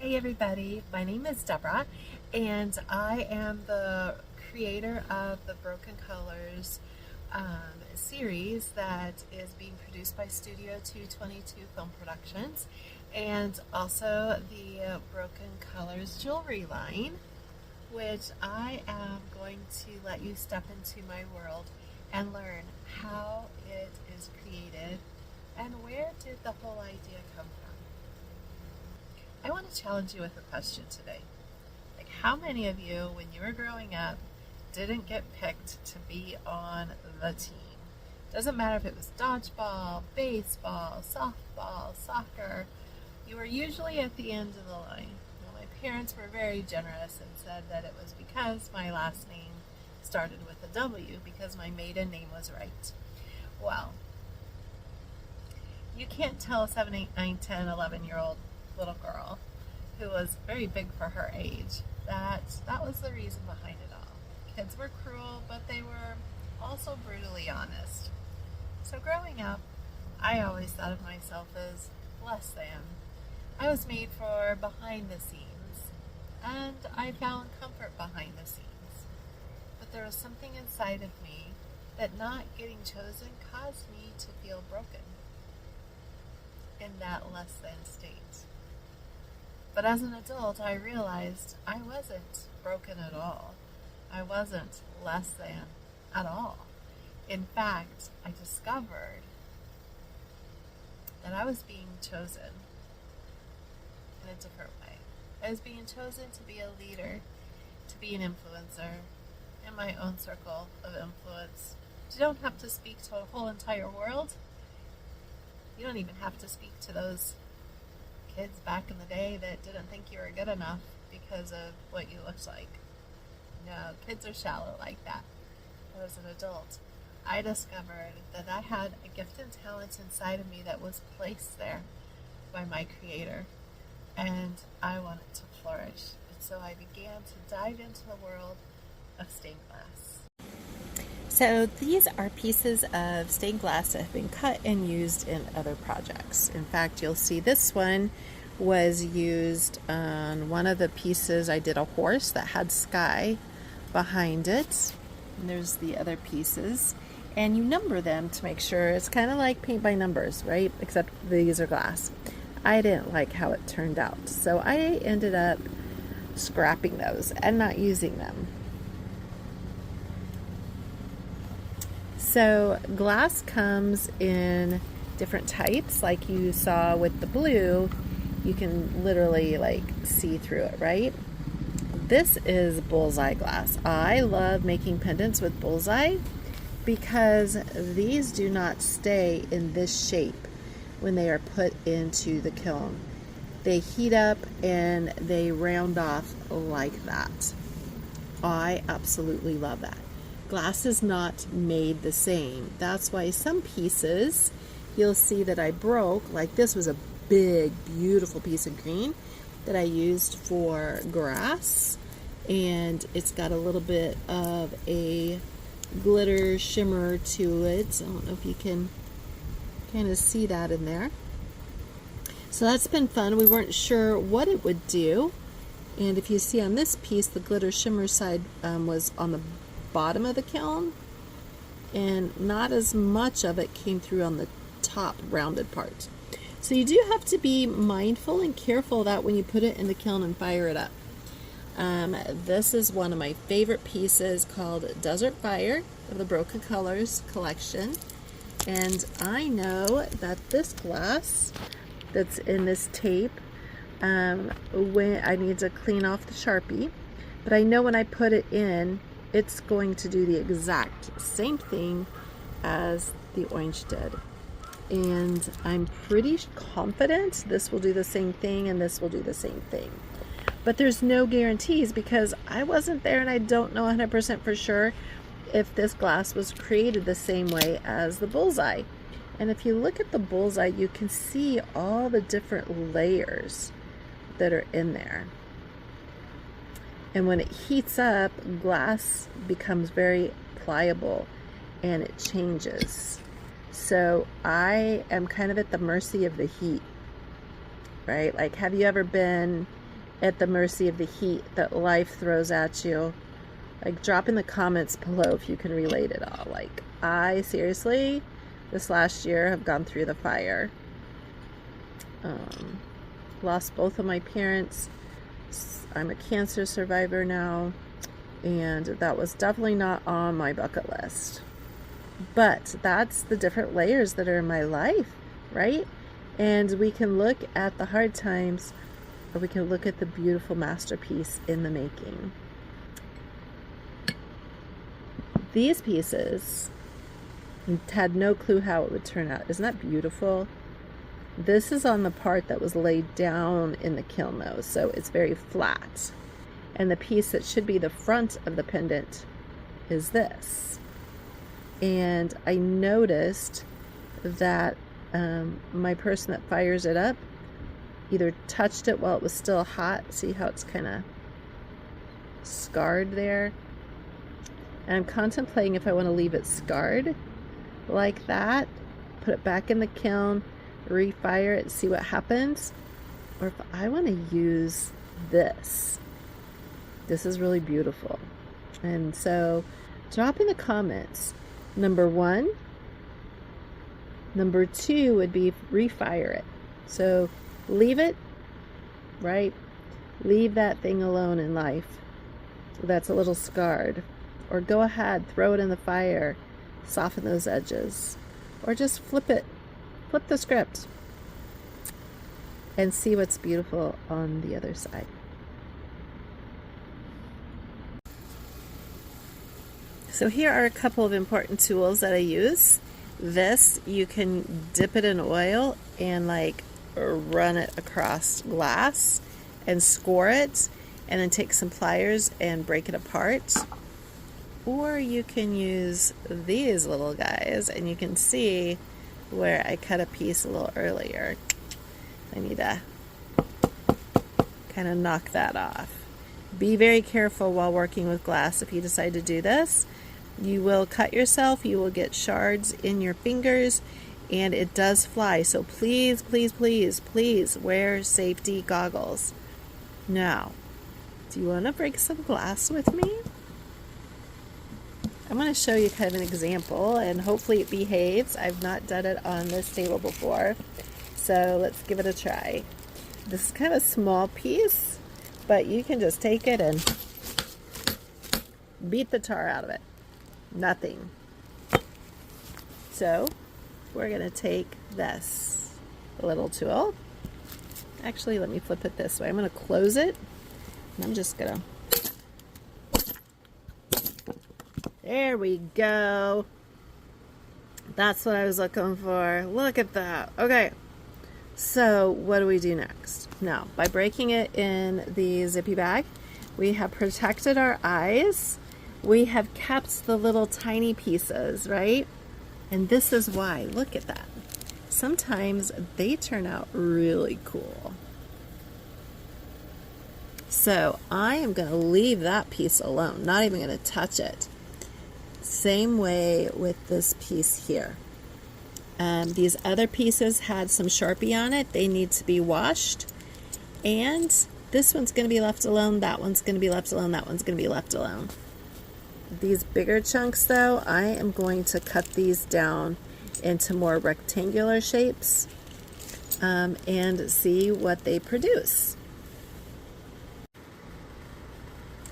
Hey everybody, my name is Deborah and I am the creator of the Broken Colors series that is being produced by Studio 222 Film Productions, and also the Broken Colors jewelry line, which I am going to let you step into my world and learn how it is created and where did the whole idea come from. I want to challenge you with a question today. Like, how many of you, when you were growing up, didn't get picked to be on the team? Doesn't matter if it was dodgeball, baseball, softball, soccer. You were usually at the end of the line. Now, my parents were very generous and said that it was because my last name started with a W, because my maiden name was right. Well, you can't tell a 7, 8, 9, 10, 11-year-old little girl who was very big for her age that was the reason behind it all. Kids were cruel, but they were also brutally honest. So growing up, I always thought of myself as less than. I was made for behind the scenes, and I found comfort behind the scenes. But there was something inside of me that not getting chosen caused me to feel broken in that less than state. But as an adult, I realized I wasn't broken at all. I wasn't less than at all. In fact, I discovered that I was being chosen in a different way. I was being chosen to be a leader, to be an influencer in my own circle of influence. You don't have to speak to a whole entire world. You don't even have to speak to those kids back in the day that didn't think you were good enough because of what you looked like. No, kids are shallow like that. But as an adult, I discovered that I had a gift and talent inside of me that was placed there by my creator, and I wanted to flourish. And so I began to dive into the world of stained glass. So these are pieces of stained glass that have been cut and used in other projects. In fact, you'll see this one was used on one of the pieces. I did a horse that had sky behind it. And there's the other pieces. And you number them to make sure. It's kind of like paint by numbers, right? Except these are glass. I didn't like how it turned out, so I ended up scrapping those and not using them. So glass comes in different types, like you saw with the blue. You can literally like see through it, right? This is bullseye glass. I love making pendants with bullseye because these do not stay in this shape when they are put into the kiln. They heat up and they round off like that. I absolutely love that. Glass is not made the same. That's why some pieces you'll see that I broke, like this was a big, beautiful piece of green that I used for grass, and it's got a little bit of a glitter shimmer to it. I don't know if you can kind of see that in there. So that's been fun. We weren't sure what it would do, and if you see on this piece, the glitter shimmer side was on the bottom of the kiln, and not as much of it came through on the top rounded part. So you do have to be mindful and careful that when you put it in the kiln and fire it up. This is one of my favorite pieces called Desert Fire of the Broken Colors collection, and I know that this glass that's in this tape, when I need to clean off the Sharpie, but I know when I put it in, it's going to do the exact same thing as the orange did. And I'm pretty confident this will do the same thing and this will do the same thing. But there's no guarantees because I wasn't there, and I don't know 100% for sure if this glass was created the same way as the bullseye. And if you look at the bullseye, you can see all the different layers that are in there. And when it heats up, glass becomes very pliable and it changes. So I am kind of at the mercy of the heat, right? Like, have you ever been at the mercy of the heat that life throws at you. Like, drop in the comments below if you can relate at all. Like, I seriously, this last year, have gone through the fire. Lost both of my parents. I'm a cancer survivor now, and that was definitely not on my bucket list. But that's the different layers that are in my life, right? And we can look at the hard times, or we can look at the beautiful masterpiece in the making. These pieces had no clue how it would turn out. Isn't that beautiful? This is on the part that was laid down in the kiln though, so it's very flat. And the piece that should be the front of the pendant is this. And I noticed that my person that fires it up either touched it while it was still hot. See how it's kind of scarred there? And I'm contemplating if I want to leave it scarred like that, put it back in the kiln, refire it, see what happens, or if I want to use this. This is really beautiful. And so drop in the comments, number 1. Number 2 would be refire it. So leave it, right? Leave that thing alone in life that's a little scarred. Or go ahead, throw it in the fire, soften those edges. Or just flip it, flip the script, and see what's beautiful on the other side. So here are a couple of important tools that I use. This, you can dip it in oil and like run it across glass and score it, and then take some pliers and break it apart. Or you can use these little guys, and you can see where I cut a piece a little earlier. I need to kind of knock that off. Be very careful while working with glass. If you decide to do this, you will cut yourself, you will get shards in your fingers, and it does fly. So please, please, please, please wear safety goggles. Now, do you want to break some glass with me? I'm going to show you kind of an example, and hopefully it behaves. I've not done it on this table before, so let's give it a try. This is kind of a small piece, but you can just take it and beat the tar out of it. Nothing. So we're going to take this little tool. Actually, let me flip it this way. I'm going to close it, and I'm just going to... There we go. That's what I was looking for. Look at that. Okay. So what do we do next? Now, by breaking it in the zippy bag, we have protected our eyes. We have kept the little tiny pieces, right? And this is why. Look at that. Sometimes they turn out really cool. So I am going to leave that piece alone. Not even going to touch it. Same way with this piece here. These other pieces had some Sharpie on it. They need to be washed. And this one's going to be left alone. That one's going to be left alone. That one's going to be left alone. These bigger chunks, though, I am going to cut these down into more rectangular shapes and see what they produce.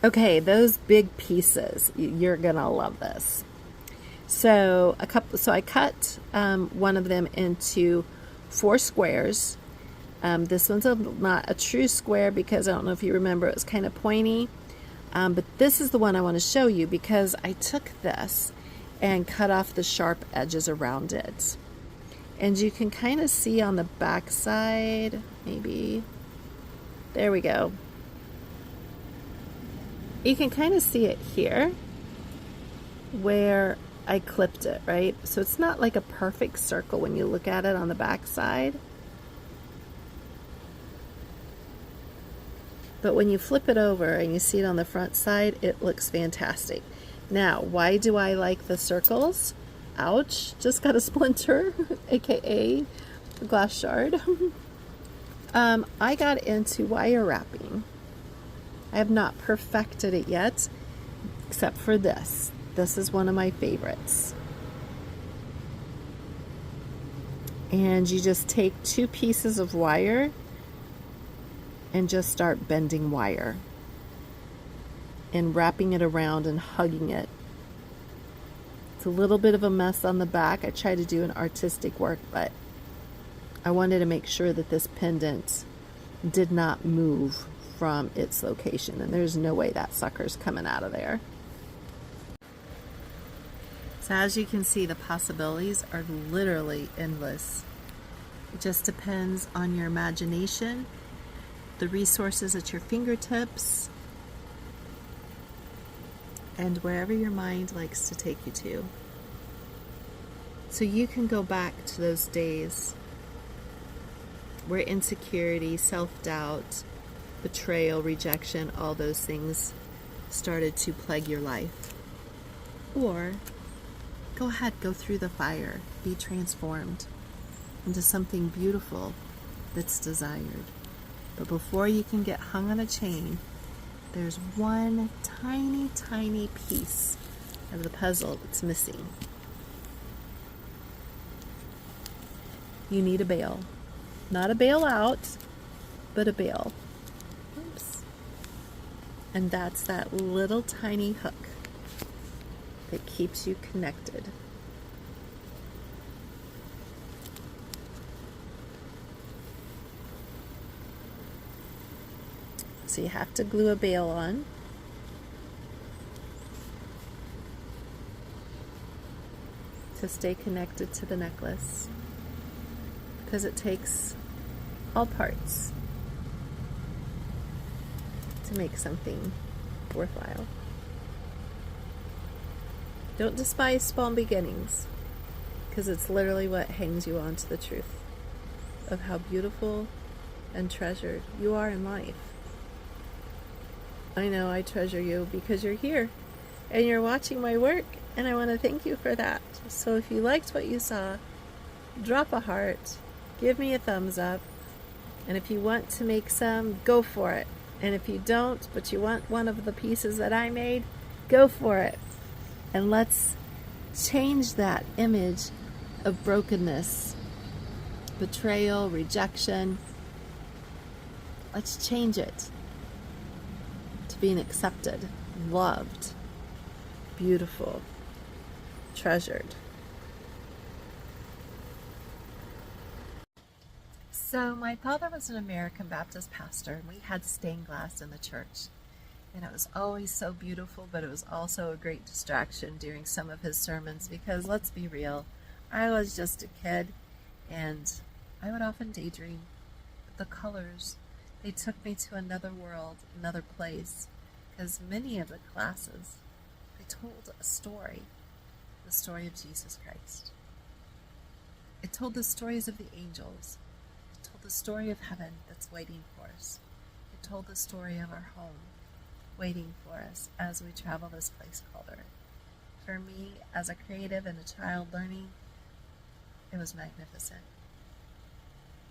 Okay, those big pieces, you're gonna love this. So I cut one of them into 4 squares. This one's not a true square because I don't know if you remember, it was kind of pointy. But this is the one I want to show you because I took this and cut off the sharp edges around it. And you can kind of see on the back side, maybe, there we go. You can kind of see it here where I clipped it, right? So it's not like a perfect circle when you look at it on the back side. But when you flip it over and you see it on the front side, it looks fantastic. Now, why do I like the circles? Ouch, just got a splinter, aka a glass shard. I got into wire wrapping I have not perfected it yet, except for this. This is one of my favorites. And you just take 2 pieces of wire and just start bending wire and wrapping it around and hugging it. It's a little bit of a mess on the back. I tried to do an artistic work, but I wanted to make sure that this pendant did not move from its location, and there's no way that sucker's coming out of there. So as you can see, the possibilities are literally endless. It just depends on your imagination, the resources at your fingertips, and wherever your mind likes to take you to. So you can go back to those days where insecurity, self-doubt, betrayal, rejection, all those things started to plague your life. Or go ahead, go through the fire, be transformed into something beautiful that's desired. But before you can get hung on a chain, there's one tiny, tiny piece of the puzzle that's missing. You need a bail. Not a bailout, but a bail. Oops. And that's that little tiny hook that keeps you connected. So you have to glue a bail on. To stay connected to the necklace, because it takes all parts to make something worthwhile. Don't despise small beginnings, because it's literally what hangs you on to the truth of how beautiful and treasured you are in life. I know I treasure you because you're here and you're watching my work, and I want to thank you for that. So if you liked what you saw, drop a heart, give me a thumbs up, and if you want to make some, go for it. And if you don't, but you want one of the pieces that I made, go for it. And let's change that image of brokenness, betrayal, rejection. Let's change it to being accepted, loved, beautiful, treasured. So my father was an American Baptist pastor, and we had stained glass in the church. And it was always so beautiful, but it was also a great distraction during some of his sermons because, let's be real, I was just a kid and I would often daydream. But the colors, they took me to another world, another place, because many of the classes, they told a story, the story of Jesus Christ. It told the stories of the angels. It told the story of heaven that's waiting for us. It told the story of our home waiting for us as we travel this place called Earth. For me, as a creative and a child learning, it was magnificent.